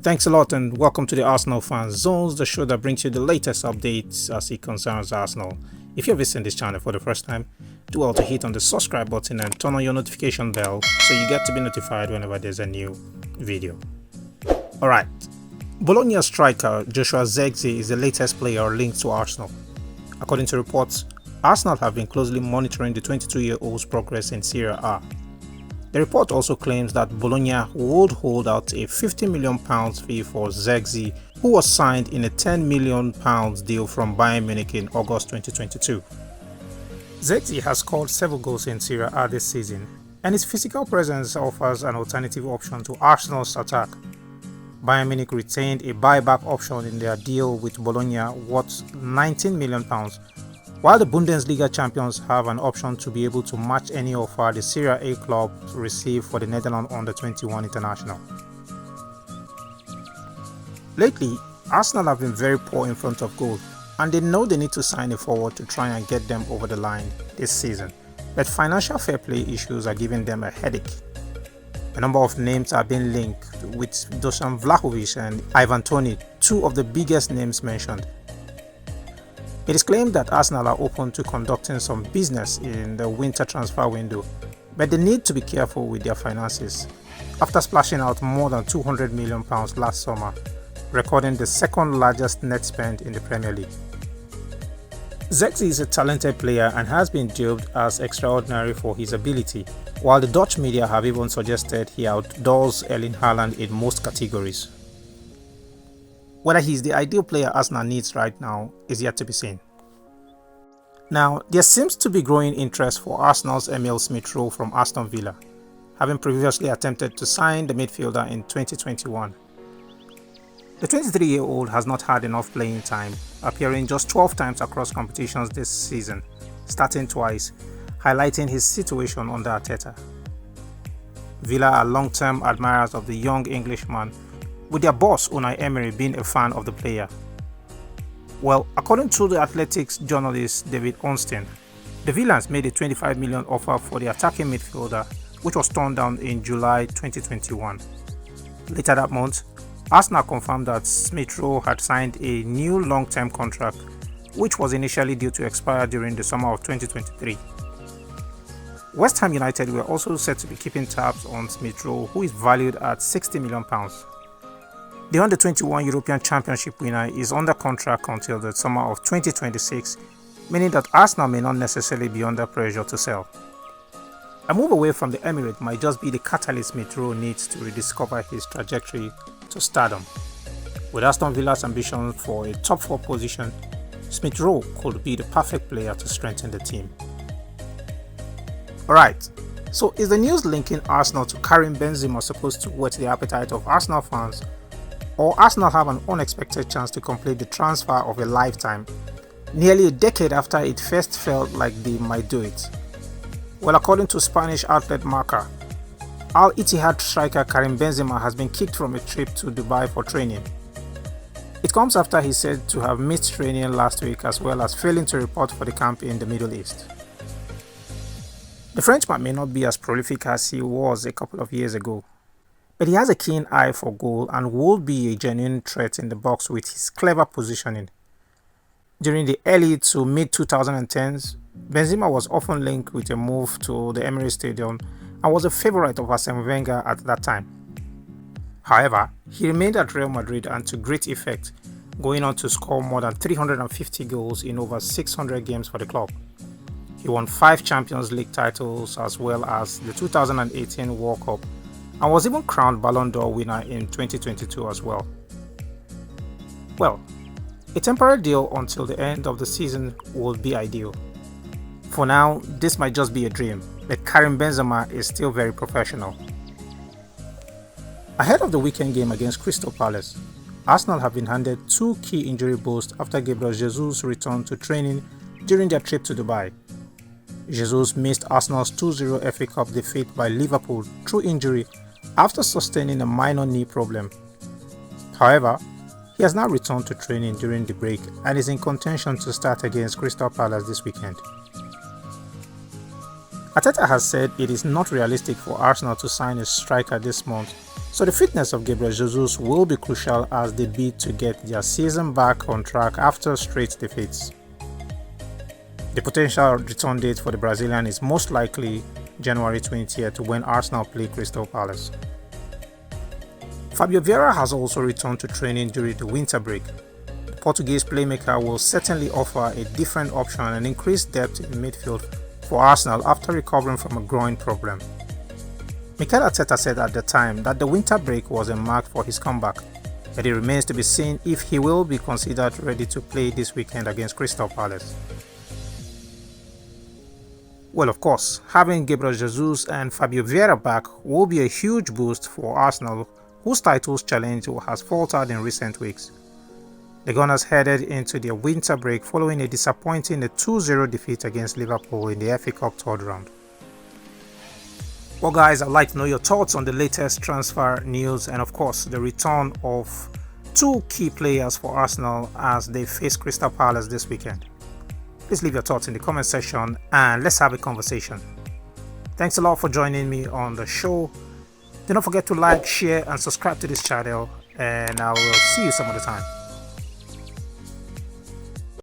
Thanks a lot and welcome to the Arsenal Fan Zones, the show that brings you the latest updates as it concerns Arsenal. If you're visiting this channel for the first time, do well to hit on the subscribe button and turn on your notification bell so you get to be notified whenever there's a new video. Alright, Bologna striker Joshua Zirkzee is the latest player linked to Arsenal. According to reports, Arsenal have been closely monitoring the 22-year-old's progress in Serie A. The report also claims that Bologna would hold out a £50 million fee for Zirkzee, who was signed in a £10 million deal from Bayern Munich in August 2022. Zirkzee has scored several goals in Serie A this season, and his physical presence offers an alternative option to Arsenal's attack. Bayern Munich retained a buyback option in their deal with Bologna worth £19 million, while the Bundesliga champions have an option to be able to match any offer the Serie A club receive for the Netherlands under-21 international. Lately, Arsenal have been very poor in front of goal, and they know they need to sign a forward to try and get them over the line this season, but financial fair play issues are giving them a headache. A number of names are being linked, with Dusan Vlahovic and Ivan Toney, two of the biggest names mentioned. It is claimed that Arsenal are open to conducting some business in the winter transfer window, but they need to be careful with their finances, after splashing out more than £200 million last summer, recording the second largest net spend in the Premier League. Zirkzee is a talented player and has been dubbed as extraordinary for his ability, while the Dutch media have even suggested he outdoes Erling Haaland in most categories. Whether he is the ideal player Arsenal needs right now is yet to be seen. Now, there seems to be growing interest for Arsenal's Emil Smith-Rowe from Aston Villa, having previously attempted to sign the midfielder in 2021. The 23-year-old has not had enough playing time, appearing just 12 times across competitions this season, starting twice, highlighting his situation under Ateta. Villa are long-term admirers of the young Englishman, with their boss Unai Emery being a fan of the player. Well, according to the Athletics journalist David Ornstein, the Villains made a £25 million offer for the attacking midfielder, which was turned down in July 2021. Later that month, Arsenal confirmed that Smith-Rowe had signed a new long-term contract, which was initially due to expire during the summer of 2023. West Ham United were also said to be keeping tabs on Smith-Rowe, who is valued at £60 million. The Under-21 European Championship winner is under contract until the summer of 2026, meaning that Arsenal may not necessarily be under pressure to sell. A move away from the Emirates might just be the catalyst Smith-Rowe needs to rediscover his trajectory to stardom. With Aston Villa's ambition for a top 4 position, Smith-Rowe could be the perfect player to strengthen the team. Alright, so is the news linking Arsenal to Karim Benzema supposed to whet the appetite of Arsenal fans, or Arsenal have an unexpected chance to complete the transfer of a lifetime, nearly a decade after it first felt like they might do it? Well, according to Spanish outlet Marca, Al Ittihad striker Karim Benzema has been kicked from a trip to Dubai for training. It comes after he said to have missed training last week as well as failing to report for the camp in the Middle East. The Frenchman may not be as prolific as he was a couple of years ago, but he has a keen eye for goal and will be a genuine threat in the box with his clever positioning. During the early to mid-2010s, Benzema was often linked with a move to the Emirates Stadium and was a favourite of Arsene Wenger at that time. However, he remained at Real Madrid and to great effect, going on to score more than 350 goals in over 600 games for the club. He won 5 Champions League titles as well as the 2018 World Cup, and was even crowned Ballon d'Or winner in 2022 as well. Well, a temporary deal until the end of the season would be ideal. For now, this might just be a dream, but Karim Benzema is still very professional. Ahead of the weekend game against Crystal Palace, Arsenal have been handed 2 key injury boosts after Gabriel Jesus returned to training during their trip to Dubai. Jesus missed Arsenal's 2-0 FA Cup defeat by Liverpool through injury after sustaining a minor knee problem. However, he has now returned to training during the break and is in contention to start against Crystal Palace this weekend. Ateta has said it is not realistic for Arsenal to sign a striker this month, so the fitness of Gabriel Jesus will be crucial as they bid to get their season back on track after straight defeats. The potential return date for the Brazilian is most likely January 20th when Arsenal play Crystal Palace. Fabio Vera has also returned to training during the winter break. The Portuguese playmaker will certainly offer a different option and increased depth in midfield for Arsenal after recovering from a groin problem. Mikel Ateta said at the time that the winter break was a mark for his comeback, but it remains to be seen if he will be considered ready to play this weekend against Crystal Palace. Well, of course, having Gabriel Jesus and Fabio Vera back will be a huge boost for Arsenal, whose titles challenge has faltered in recent weeks. The Gunners headed into their winter break following a disappointing 2-0 defeat against Liverpool in the FA Cup third round. Well guys, I'd like to know your thoughts on the latest transfer news and of course the return of two key players for Arsenal as they face Crystal Palace this weekend. Please leave your thoughts in the comment section and let's have a conversation. Thanks a lot for joining me on the show. Do not forget to like, share and subscribe to this channel, and I will see you some other time.